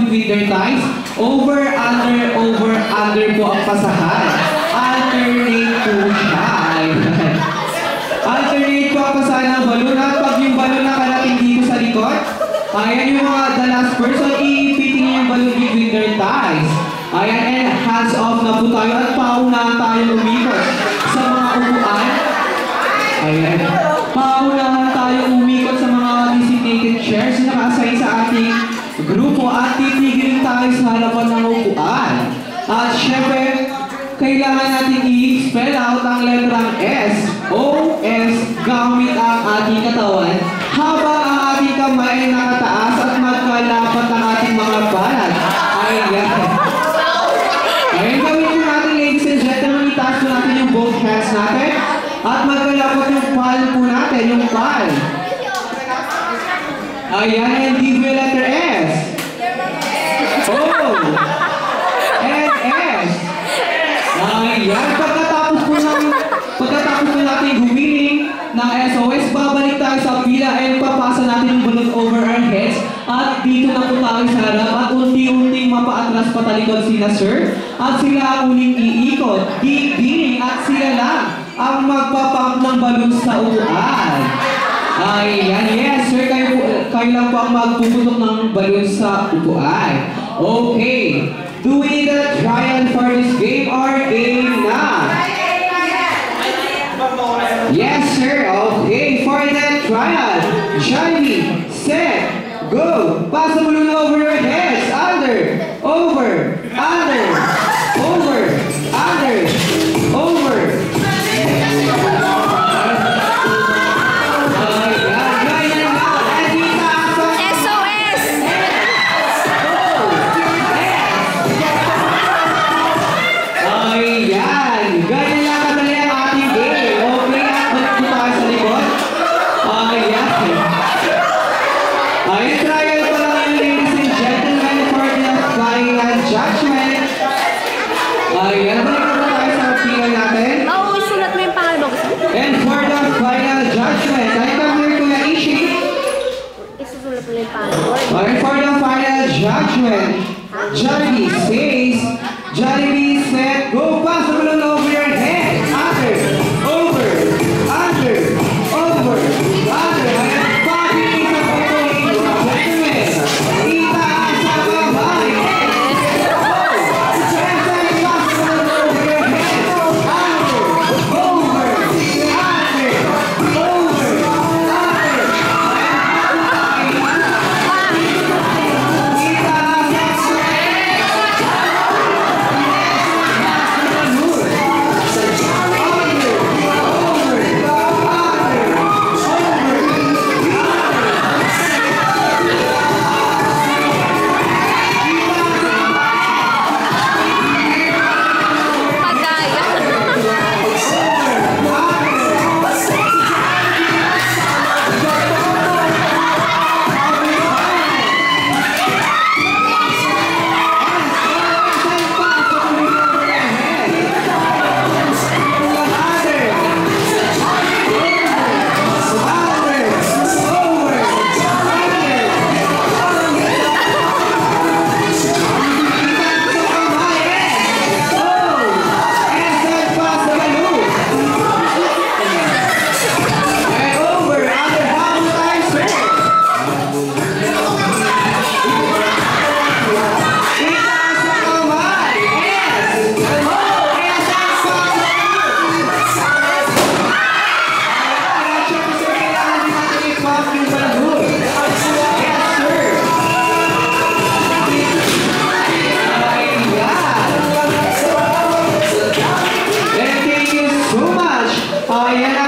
between their thighs. Over, under po ang pasahan. Alternate po siya. Alternate po ang pasahan ng balon. At pag yung balon nakarating dito sa likod, ayan yung mga the last person, iipitin niyo yung balon between their thighs. Ayan, and hands off na po tayo at paunahan tayo umikot sa mga upuan. Ayan, paunahan tayo umikot sa mga designated chairs na naka-assign sa ating grupo at titigil tayo sa harapan ng upuan. At syempre, kailangan natin i-spell out ang letrang S, O, S gamit ang ating katawan habang ang ating kamay ay nakataas at magkalapat ang ating mga balat. Ayan. Ayan, gawin po natin, ladies and gentlemen, itaas po natin yung both hands natin at magkalapat yung palm po natin, yung palm. Ayan, and give me letter S. O. And S. Ayan, pagkatapos po natin gumiling ng SOS, babalik tayo sa pila and papasa natin yung balon over our heads at dito na po tayo sa harap at unti-unting mapaatras patalikod sila sir at sila ang uling iikot, gigiling at sila lang ang magpapump ng balon sa upuan. Ayan, yes sir, kayo lang po ang magpuputok ng balon sa upuan. Okay, do we need a trial for this game or game na? Yes sir, okay, for that trial, Johnny, set, go! Pass the balloon over your heads, under, over, under, over, under, over. Alright, for the final judgment, Jollibee says, Jollibee set, go pass the balloon over your head, under, over, under, over, under, and Bobby sa pagkain, gentlemen, itaas sa kamay, and pass the balloon over your head, under, over, under, over, Ayan